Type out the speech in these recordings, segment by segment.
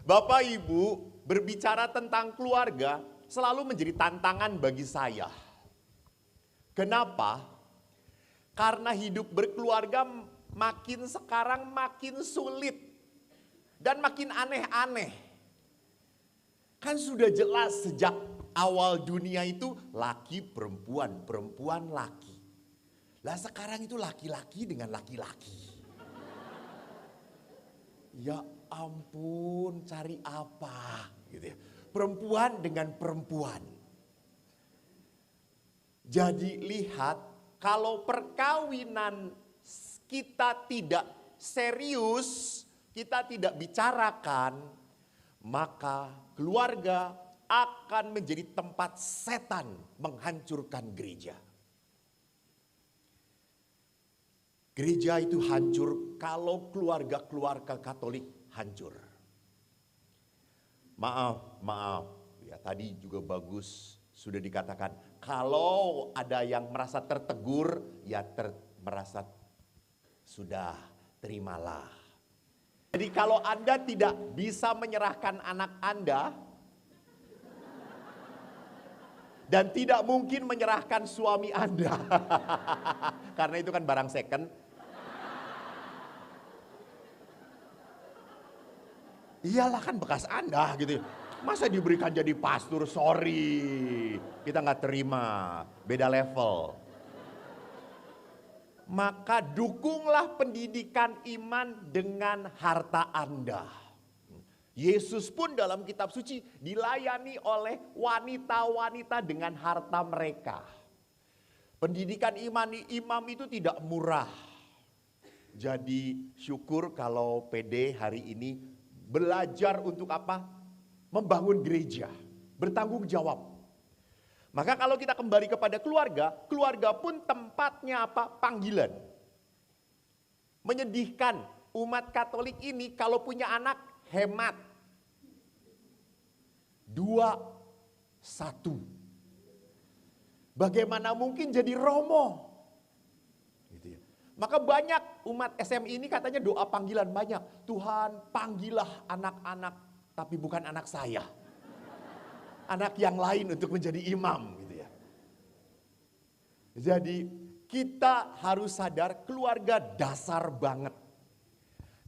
Bapak Ibu, berbicara tentang keluarga selalu menjadi tantangan bagi saya. Kenapa? Karena hidup berkeluarga sekarang makin sulit dan makin aneh-aneh. Kan sudah jelas sejak awal dunia itu laki perempuan, perempuan laki. Lah sekarang itu laki-laki dengan laki-laki. Ya ampun, cari apa gitu ya. Perempuan dengan perempuan. Jadi lihat, kalau perkawinan kita tidak serius, kita tidak bicarakan, maka keluarga akan menjadi tempat setan menghancurkan gereja. Gereja itu hancur kalau keluarga-keluarga Katolik hancur. Maaf. Ya, tadi juga bagus sudah dikatakan. Kalau ada yang merasa tertegur, ya merasa sudah terimalah. Jadi kalau Anda tidak bisa menyerahkan anak Anda, dan tidak mungkin menyerahkan suami Anda, karena itu kan barang second. Iyalah kan bekas Anda gitu. Masa diberikan jadi pastor, sorry. Kita nggak terima, beda level. Maka dukunglah pendidikan iman dengan harta Anda. Yesus pun dalam kitab suci dilayani oleh wanita-wanita dengan harta mereka. Pendidikan imam itu tidak murah. Jadi syukur kalau PD hari ini belajar untuk apa? Membangun gereja, bertanggung jawab. Maka kalau kita kembali kepada keluarga, keluarga pun tempatnya apa? Panggilan. Menyedihkan, umat Katolik ini kalau punya anak hemat. 2-1. Bagaimana mungkin jadi romo? Gitu ya. Maka banyak umat SMI ini katanya doa panggilan banyak. Tuhan panggillah anak-anak, tapi bukan anak saya. Anak yang lain untuk menjadi imam gitu ya. Jadi kita harus sadar keluarga dasar banget.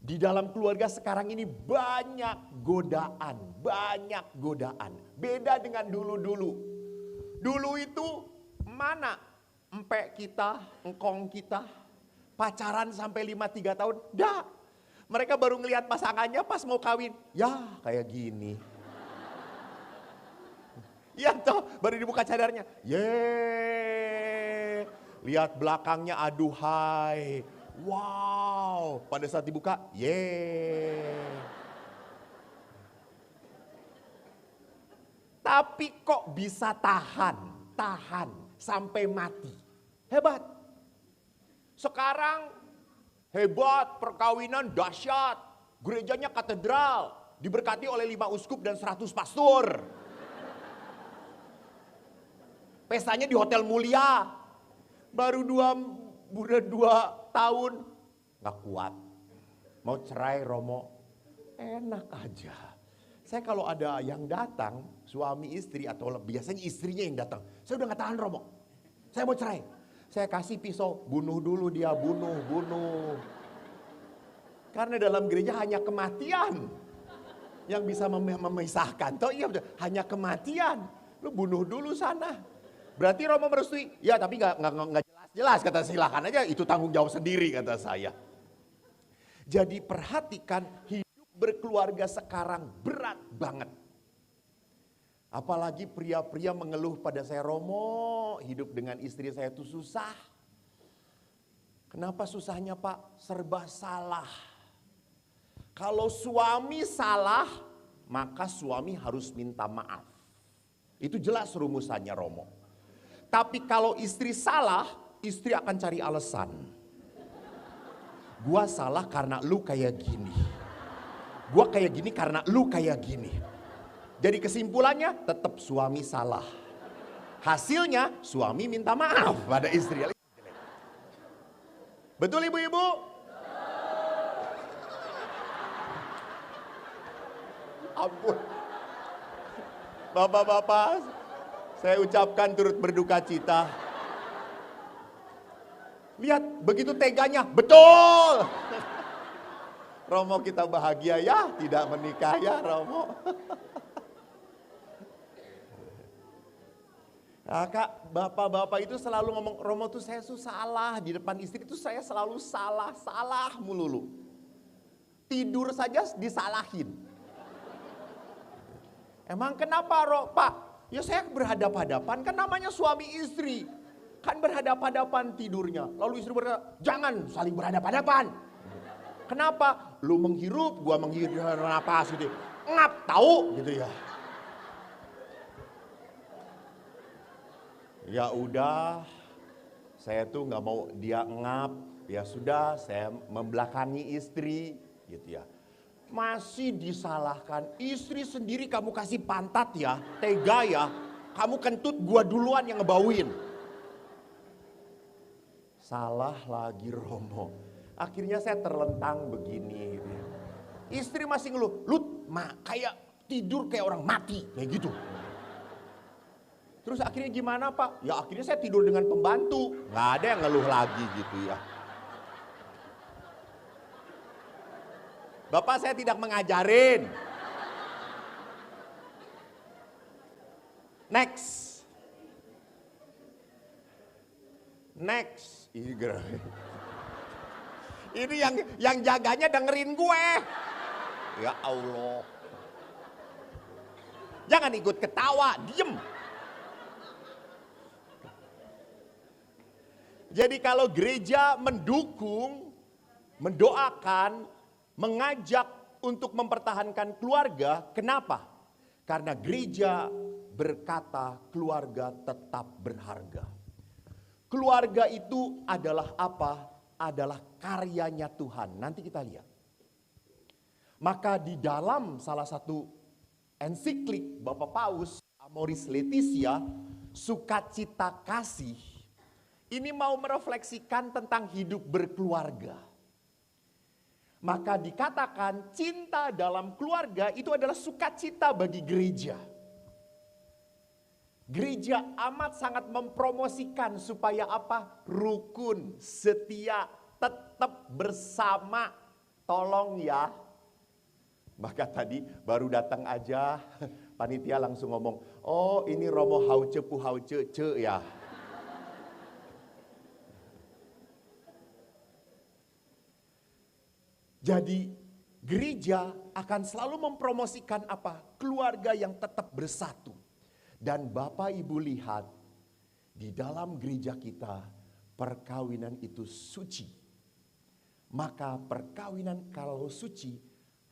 Di dalam keluarga sekarang ini banyak godaan. Beda dengan dulu-dulu. Dulu itu mana empek kita, engkong kita, pacaran sampai 5-3 tahun. Dah, mereka baru ngelihat pasangannya pas mau kawin. Ya kayak gini. Ya toh, baru dibuka cadarnya. Yeay, lihat belakangnya aduhai. Wow, pada saat dibuka, yeay. Tapi kok bisa tahan sampai mati. Hebat. Sekarang hebat, perkawinan dahsyat. Gerejanya katedral, diberkati oleh 5 uskup dan 100 pastor. Pestanya di hotel mulia. Baru 2 tahun gak kuat. Mau cerai Romo. Enak aja. Saya kalau ada yang datang, suami istri atau biasanya istrinya yang datang. Saya udah gak tahan Romo. Saya mau cerai. Saya kasih pisau, bunuh dulu dia, bunuh. Karena dalam gereja hanya kematian yang bisa memisahkan. Toh iya betul, hanya kematian. Lu bunuh dulu sana. Berarti Romo merestui? Ya tapi gak jelas kata silakan aja, itu tanggung jawab sendiri kata saya. Jadi perhatikan hidup berkeluarga sekarang berat banget. Apalagi pria-pria mengeluh pada saya, Romo hidup dengan istri saya itu susah. Kenapa susahnya Pak? Serba salah. Kalau suami salah, maka suami harus minta maaf. Itu jelas rumusannya Romo. Tapi kalau istri salah, istri akan cari alasan. Gua salah karena lu kayak gini. Gua kayak gini karena lu kayak gini. Jadi kesimpulannya tetap suami salah. Hasilnya suami minta maaf pada istri. Betul ibu-ibu? ampun. Bapak-bapak, saya ucapkan turut berduka cita. Lihat, begitu teganya, betul. Romo kita bahagia ya, tidak menikah ya Romo. Nah, Kak, bapak-bapak itu selalu ngomong, Romo tuh saya tuh salah, di depan istri itu saya selalu salah melulu. Tidur saja disalahin. Emang kenapa Pak? Ya saya berhadap-hadapan, kan namanya suami istri. Kan berhadap-hadapan tidurnya. Lalu istri berkata, jangan saling berhadap-hadapan. Kenapa? Lu menghirup, gua menghirup napas gitu. Ngap, tahu gitu ya. Ya udah, saya tuh nggak mau dia ngap. Ya sudah, saya membelakangi istri gitu ya. Masih disalahkan, istri sendiri kamu kasih pantat ya, tega ya. Kamu kentut, gua duluan yang ngebauin. Salah lagi Romo. Akhirnya saya terlentang begini. Gitu ya. Istri masih ngeluh, lu kayak tidur kayak orang mati, kayak gitu. Terus akhirnya gimana Pak? Ya akhirnya saya tidur dengan pembantu. Nggak ada yang ngeluh lagi gitu ya. Bapak saya tidak mengajarin. Next. Ini yang jaganya dengerin gue. Ya Allah. Jangan ikut ketawa, diem. Jadi kalau gereja mendukung, mendoakan, mengajak untuk mempertahankan keluarga, kenapa? Karena gereja berkata keluarga tetap berharga. Keluarga itu adalah apa? Adalah karyanya Tuhan. Nanti kita lihat. Maka di dalam salah satu ensiklik Bapak Paus Amoris Laetitia, sukacita kasih, ini mau merefleksikan tentang hidup berkeluarga. Maka dikatakan cinta dalam keluarga itu adalah sukacita bagi gereja. Gereja amat sangat mempromosikan supaya apa? Rukun, setia, tetap bersama. Tolong ya. Maka tadi baru datang aja, panitia langsung ngomong, oh ini Romo hauce pu hauce ce ya. Jadi gereja akan selalu mempromosikan apa? Keluarga yang tetap bersatu. Dan Bapak Ibu lihat, di dalam gereja kita, perkawinan itu suci. Maka perkawinan kalau suci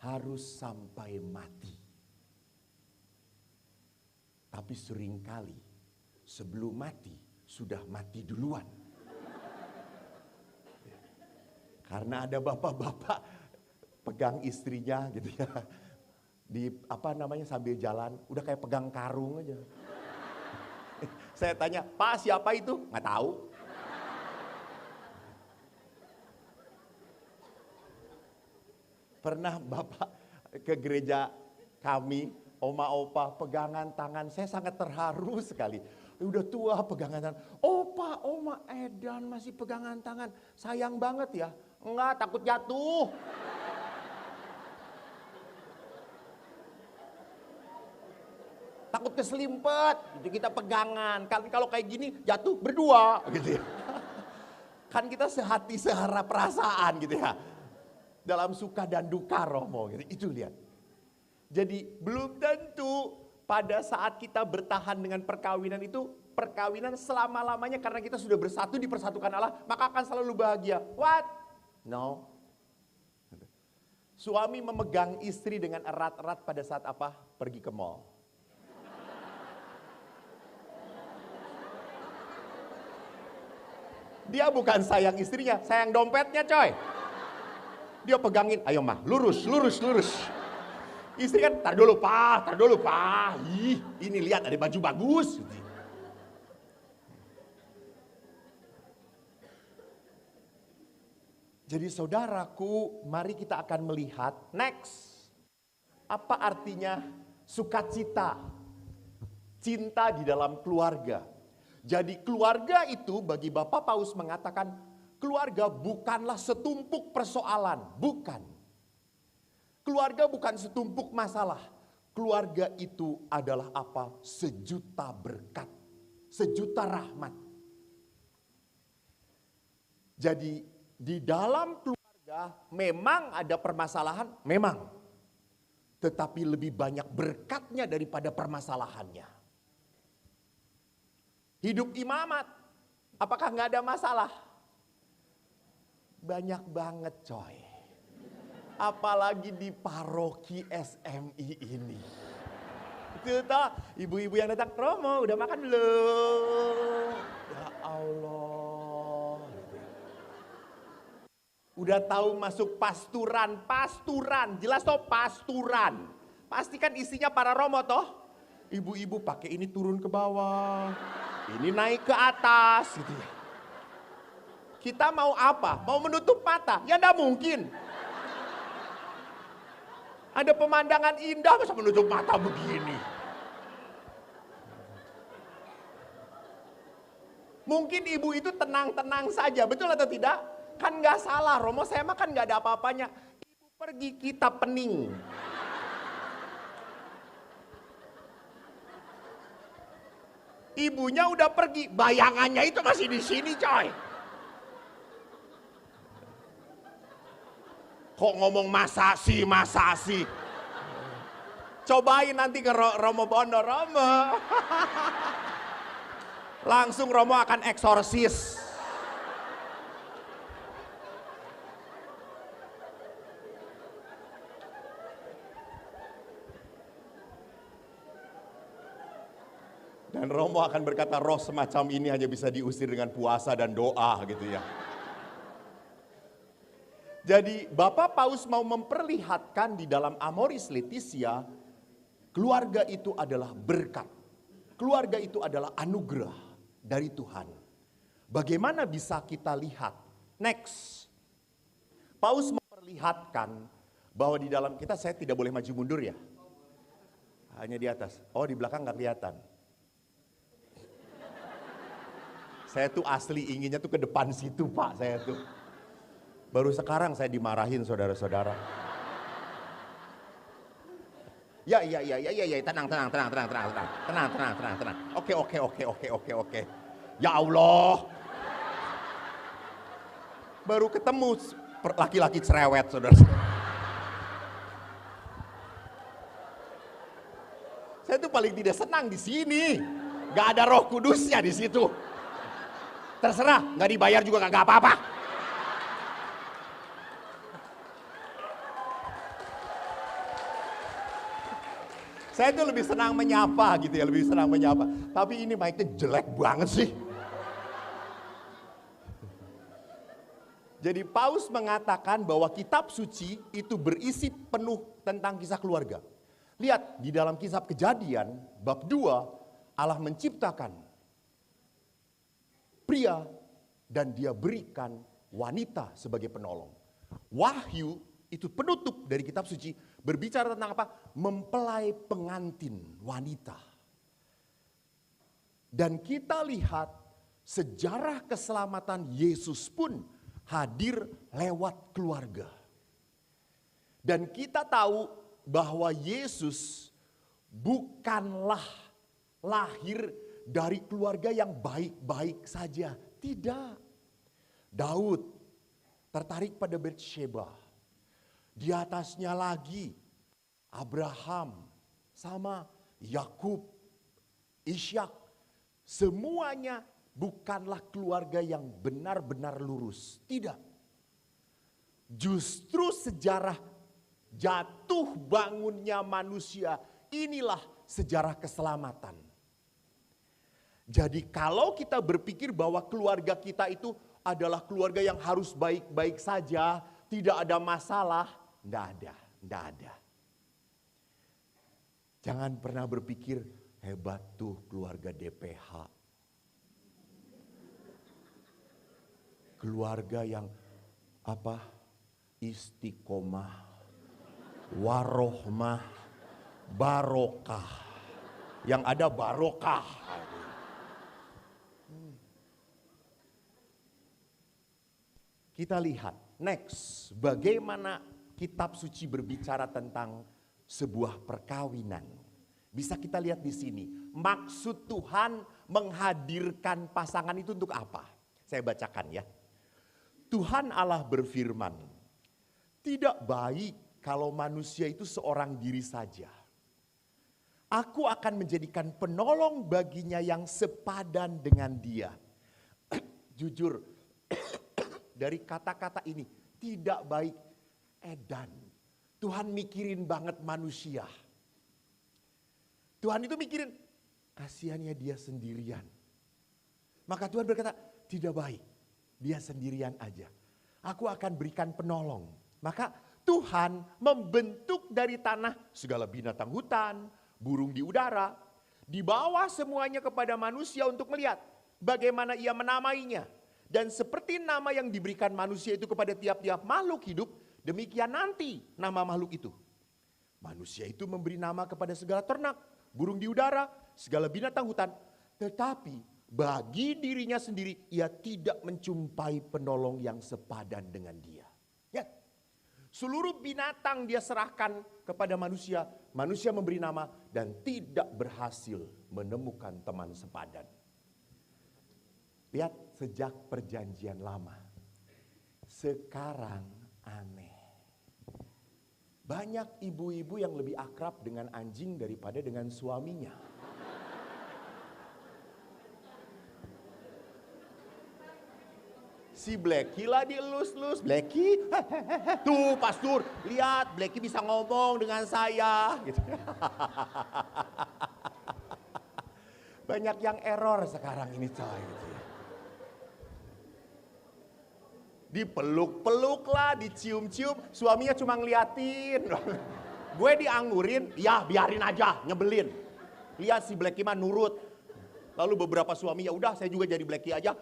harus sampai mati. Tapi seringkali sebelum mati, sudah mati duluan. Karena ada bapak-bapak pegang istrinya gitu ya. Di sambil jalan udah kayak pegang karung aja. Saya tanya, "Pak, siapa itu?" Nggak tahu. Pernah Bapak ke gereja kami, oma opa pegangan tangan, saya sangat terharu sekali. Udah tua pegangan tangan. Opa, oma, edan masih pegangan tangan. Sayang banget ya. Enggak, takut jatuh. Takut keselimpet, gitu kita pegangan. Kalau kayak gini jatuh berdua, gitu ya. Kan kita sehati sehara perasaan gitu ya. Dalam suka dan duka Romo, gitu. Itu lihat. Jadi belum tentu pada saat kita bertahan dengan perkawinan itu, perkawinan selama-lamanya karena kita sudah bersatu dipersatukan Allah, maka akan selalu bahagia. What? No. Suami memegang istri dengan erat-erat pada saat apa? Pergi ke mall. Dia bukan sayang istrinya, sayang dompetnya coy. Dia pegangin, ayo mah, lurus. Istri kan, tar dulu pak. Ih, ini lihat ada baju bagus. Jadi saudaraku, mari kita akan melihat next. Apa artinya sukacita? Cinta di dalam keluarga. Jadi keluarga itu bagi Bapak Paus mengatakan, keluarga bukanlah setumpuk persoalan, bukan. Keluarga bukan setumpuk masalah. Keluarga itu adalah apa? Sejuta berkat, sejuta rahmat. Jadi di dalam keluarga memang ada permasalahan, memang. Tetapi lebih banyak berkatnya daripada permasalahannya. Hidup imamat, apakah nggak ada masalah? Banyak banget coy. Apalagi di paroki SMI ini. Itu toh, ibu-ibu yang datang, Romo udah makan belum? Ya Allah. Udah tahu masuk pasturan, jelas toh pasturan. Pastikan isinya para Romo toh. Ibu-ibu pakai ini turun ke bawah, ini naik ke atas gitu ya. Kita mau apa? Mau menutup mata? Ya enggak mungkin. Ada pemandangan indah masa menutup mata begini. Mungkin ibu itu tenang-tenang saja, betul atau tidak? Kan nggak salah, Romo saya mah kan nggak ada apa-apanya. Ibu pergi, kita pening. Ibunya udah pergi, bayangannya itu masih di sini coy. Kok ngomong masa sih. Cobain nanti ke Romo Bondo, Romo. Langsung Romo akan eksorsis. Dan Romo akan berkata, roh semacam ini hanya bisa diusir dengan puasa dan doa gitu ya. Jadi Bapak Paus mau memperlihatkan di dalam Amoris Laetitia, keluarga itu adalah berkat. Keluarga itu adalah anugerah dari Tuhan. Bagaimana bisa kita lihat? Next. Paus memperlihatkan bahwa di dalam kita, saya tidak boleh maju mundur ya. Hanya di atas. Oh, di belakang nggak kelihatan. Saya tuh asli inginnya tuh ke depan situ Pak, saya tuh. Baru sekarang saya dimarahin saudara-saudara. Ya, tenang. Oke. Ya Allah. Baru ketemu laki-laki cerewet, saudara. Saya tuh paling tidak senang di sini. Gak ada Roh Kudusnya di situ. Terserah, gak dibayar juga gak apa-apa. Saya tuh lebih senang menyapa gitu ya, lebih senang menyapa. Tapi ini mic-nya jelek banget sih. Jadi Paus mengatakan bahwa kitab suci itu berisi penuh tentang kisah keluarga. Lihat di dalam kisah Kejadian bab 2, Allah menciptakan pria dan dia berikan wanita sebagai penolong. Wahyu itu penutup dari kitab suci berbicara tentang apa? Mempelai pengantin wanita. Dan kita lihat sejarah keselamatan Yesus pun hadir lewat keluarga. Dan kita tahu bahwa Yesus bukanlah lahir dari keluarga yang baik-baik saja. Tidak. Daud tertarik pada Batsheba. Di atasnya lagi Abraham sama Yakub, Ishak. Semuanya bukanlah keluarga yang benar-benar lurus. Tidak. Justru sejarah jatuh bangunnya manusia, inilah sejarah keselamatan. Jadi kalau kita berpikir bahwa keluarga kita itu adalah keluarga yang harus baik-baik saja, tidak ada masalah, enggak ada. Jangan pernah berpikir hebat tuh keluarga DPH. Keluarga yang istiqomah, warohmah, barokah. Yang ada barokah. Kita lihat next, bagaimana kitab suci berbicara tentang sebuah perkawinan. Bisa kita lihat di sini, maksud Tuhan menghadirkan pasangan itu untuk apa? Saya bacakan ya. Tuhan Allah berfirman, tidak baik kalau manusia itu seorang diri saja. Aku akan menjadikan penolong baginya yang sepadan dengan dia. Jujur, dari kata-kata ini, tidak baik, edan. Tuhan mikirin banget manusia. Tuhan itu mikirin, kasihannya dia sendirian. Maka Tuhan berkata, tidak baik, dia sendirian aja. Aku akan berikan penolong. Maka Tuhan membentuk dari tanah segala binatang hutan, burung di udara. Dibawa semuanya kepada manusia untuk melihat bagaimana ia menamainya. Dan seperti nama yang diberikan manusia itu kepada tiap-tiap makhluk hidup, demikian nanti nama makhluk itu. Manusia itu memberi nama kepada segala ternak, burung di udara, segala binatang hutan. Tetapi bagi dirinya sendiri, ia tidak menjumpai penolong yang sepadan dengan dia. Ya, seluruh binatang dia serahkan kepada manusia. Manusia memberi nama dan tidak berhasil menemukan teman sepadan. Lihat sejak perjanjian lama. Sekarang aneh. Banyak ibu-ibu yang lebih akrab dengan anjing daripada dengan suaminya. Si Blacky lah dielus-elus. Blacky, tuh pastor, lihat Blacky bisa ngomong dengan saya. Gitu. Banyak yang error sekarang ini coy. Gitu. Dipeluk-peluk lah, dicium-cium, suaminya cuma ngeliatin. Gue dianggurin, ya biarin aja, nyebelin. Lihat si Blacky mah nurut. Lalu beberapa suami, ya udah saya juga jadi Blacky aja.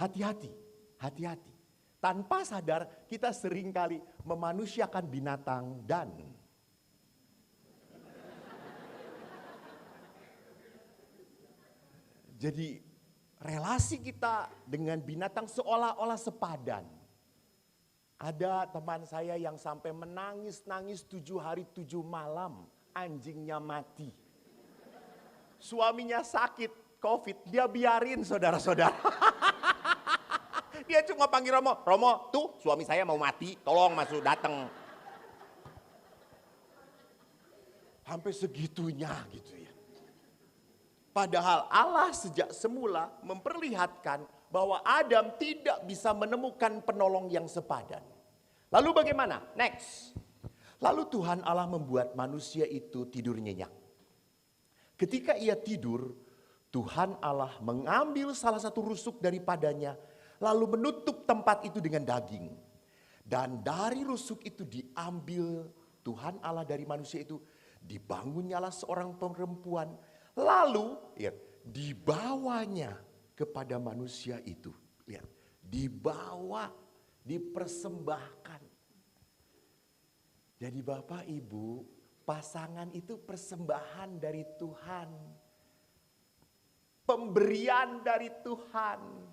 Hati-hati, hati-hati. Tanpa sadar kita seringkali memanusiakan binatang dan jadi relasi kita dengan binatang seolah-olah sepadan. Ada teman saya yang sampai menangis-nangis 7 hari 7 malam anjingnya mati. Suaminya sakit COVID, dia biarin saudara-saudara. Dia cuma panggil Romo, Romo tuh suami saya mau mati, tolong masuk datang. Sampai segitunya gitu ya. Padahal Allah sejak semula memperlihatkan bahwa Adam tidak bisa menemukan penolong yang sepadan. Lalu bagaimana? Next. Lalu Tuhan Allah membuat manusia itu tidur nyenyak. Ketika ia tidur, Tuhan Allah mengambil salah satu rusuk daripadanya, lalu menutup tempat itu dengan daging. Dan dari rusuk itu diambil Tuhan Allah dari manusia itu, dibangunnyalah seorang perempuan. Lalu lihat, dibawanya kepada manusia itu. Lihat, dibawa, dipersembahkan. Jadi Bapak Ibu, pasangan itu persembahan dari Tuhan. Pemberian dari Tuhan.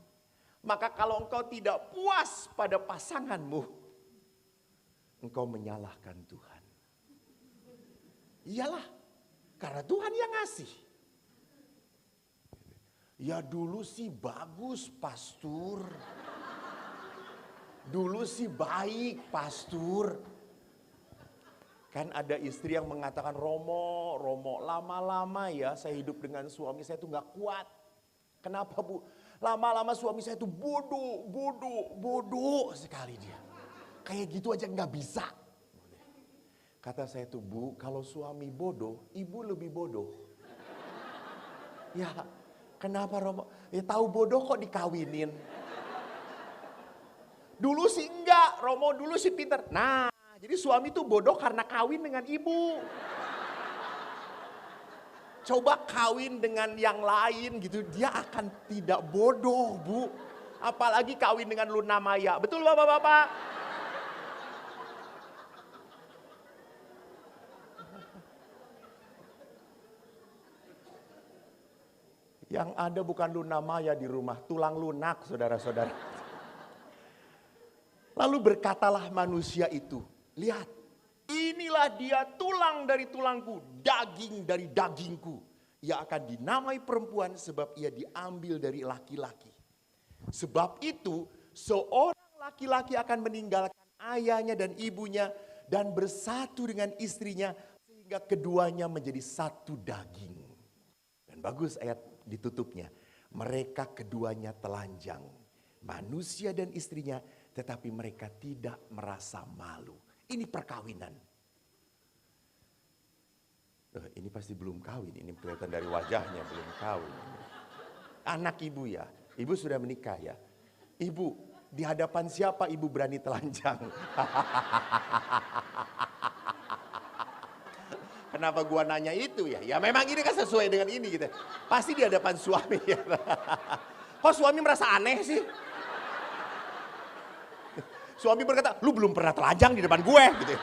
Maka kalau engkau tidak puas pada pasanganmu, engkau menyalahkan Tuhan. Iyalah, karena Tuhan yang ngasih. Ya dulu sih bagus pastor. Dulu sih baik pastor. Kan ada istri yang mengatakan, Romo lama-lama ya saya hidup dengan suami saya tuh gak kuat. Kenapa Bu? Lama-lama suami saya tuh bodoh sekali dia. Kayak gitu aja gak bisa. Kata saya tuh, Bu, kalau suami bodoh, ibu lebih bodoh. Ya, kenapa Romo? Ya tahu bodoh kok dikawinin. Dulu sih enggak, Romo dulu sih pintar. Nah, jadi suami tuh bodoh karena kawin dengan ibu. Coba kawin dengan yang lain gitu, dia akan tidak bodoh, Bu. Apalagi kawin dengan Luna Maya. Betul Bapak-bapak? Yang ada bukan Luna Maya di rumah, tulang lunak saudara-saudara. Lalu berkatalah manusia itu, lihat, inilah dia tulang dari tulangku, daging dari dagingku. Ia akan dinamai perempuan sebab ia diambil dari laki-laki. Sebab itu seorang laki-laki akan meninggalkan ayahnya dan ibunya dan bersatu dengan istrinya sehingga keduanya menjadi satu daging. Dan bagus ayat ditutupnya. Mereka keduanya telanjang, manusia dan istrinya, tetapi mereka tidak merasa malu. Ini perkawinan. Ini pasti belum kawin, ini kelihatan dari wajahnya belum kawin. Anak ibu ya, ibu sudah menikah ya. Ibu, di hadapan siapa ibu berani telanjang? Kenapa gua nanya itu ya? Ya memang ini kan sesuai dengan ini gitu. Pasti di hadapan suami ya. Kok suami merasa aneh sih? Suami berkata, lu belum pernah telanjang di depan gue gitu.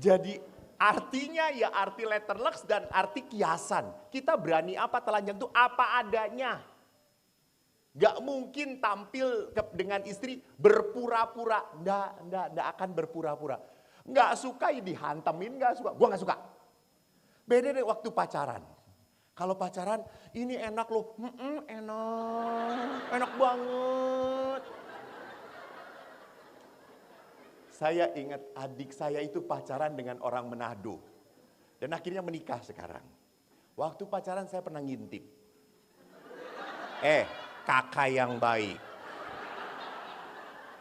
Jadi artinya ya arti letterlux dan arti kiasan. Kita berani apa telanjang itu apa adanya. Gak mungkin tampil dengan istri berpura-pura. Nggak akan berpura-pura. Nggak suka ya dihantemin, nggak suka. Gua nggak suka. Beda deh waktu pacaran. Kalau pacaran ini enak loh. Enak banget. Saya ingat adik saya itu pacaran dengan orang Manado. Dan akhirnya menikah sekarang. Waktu pacaran saya pernah ngintip. Kakak yang baik.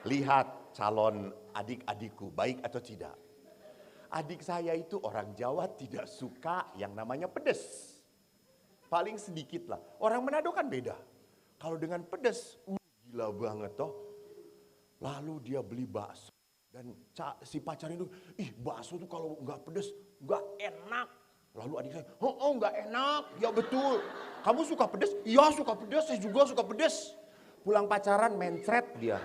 Lihat calon adik-adikku baik atau tidak. Adik saya itu orang Jawa tidak suka yang namanya pedas. Paling sedikit lah. Orang Manado kan beda. Kalau dengan pedas, gila banget toh. Lalu dia beli bakso. Dan si pacar itu, bakso tuh kalau nggak pedas, nggak enak. Lalu adik saya, nggak enak. Ya betul. Kamu suka pedas? Iya suka pedas, saya juga suka pedas. Pulang pacaran mencret dia.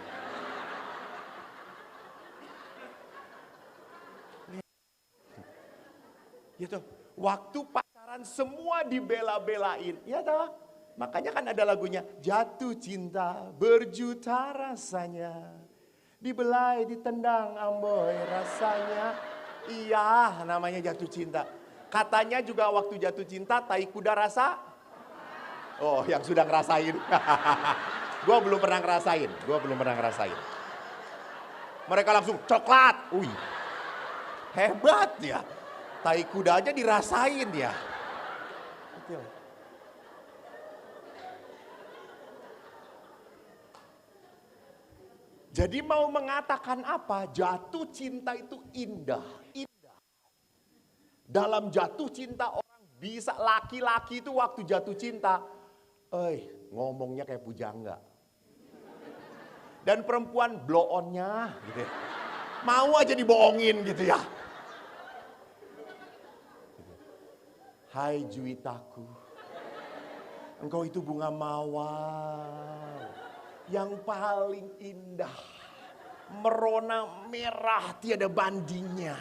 Gitu. Waktu pacaran semua dibela-belain. Ya toh? Makanya kan ada lagunya, jatuh cinta berjuta rasanya. Dibelai, ditendang, amboy rasanya. Iya, namanya jatuh cinta. Katanya juga waktu jatuh cinta, tai kuda rasa. Oh, yang sudah ngerasain. Gue belum pernah ngerasain. Mereka langsung coklat. Hebat ya. Tai kuda aja dirasain ya. Betul. Jadi mau mengatakan apa? Jatuh cinta itu indah. Dalam jatuh cinta orang bisa, laki-laki itu waktu jatuh cinta, ngomongnya kayak pujangga. Dan perempuan blow on-nya gitu ya. Mau aja dibohongin gitu ya. Hai Juwitaku, engkau itu bunga mawar yang paling indah, merona merah tiada bandingnya.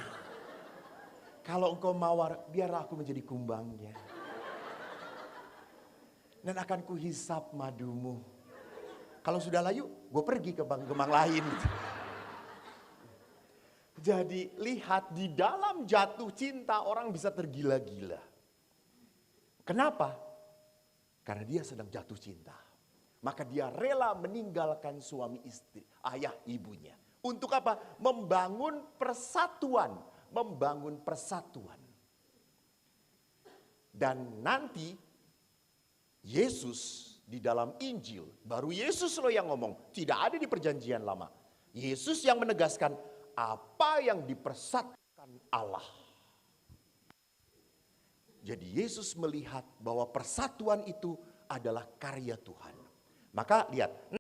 Kalau engkau mawar, biarlah aku menjadi kumbangnya. Dan akan kuhisap madumu. Kalau sudah layu, gue pergi ke kembang lain. Jadi lihat di dalam jatuh cinta orang bisa tergila-gila. Kenapa? Karena dia sedang jatuh cinta. Maka dia rela meninggalkan suami istri, ayah ibunya. Untuk apa? Membangun persatuan. Dan nanti Yesus di dalam Injil, baru Yesus loh yang ngomong, tidak ada di perjanjian lama. Yesus yang menegaskan apa yang dipersatukan Allah. Jadi Yesus melihat bahwa persatuan itu adalah karya Tuhan. Maka lihat,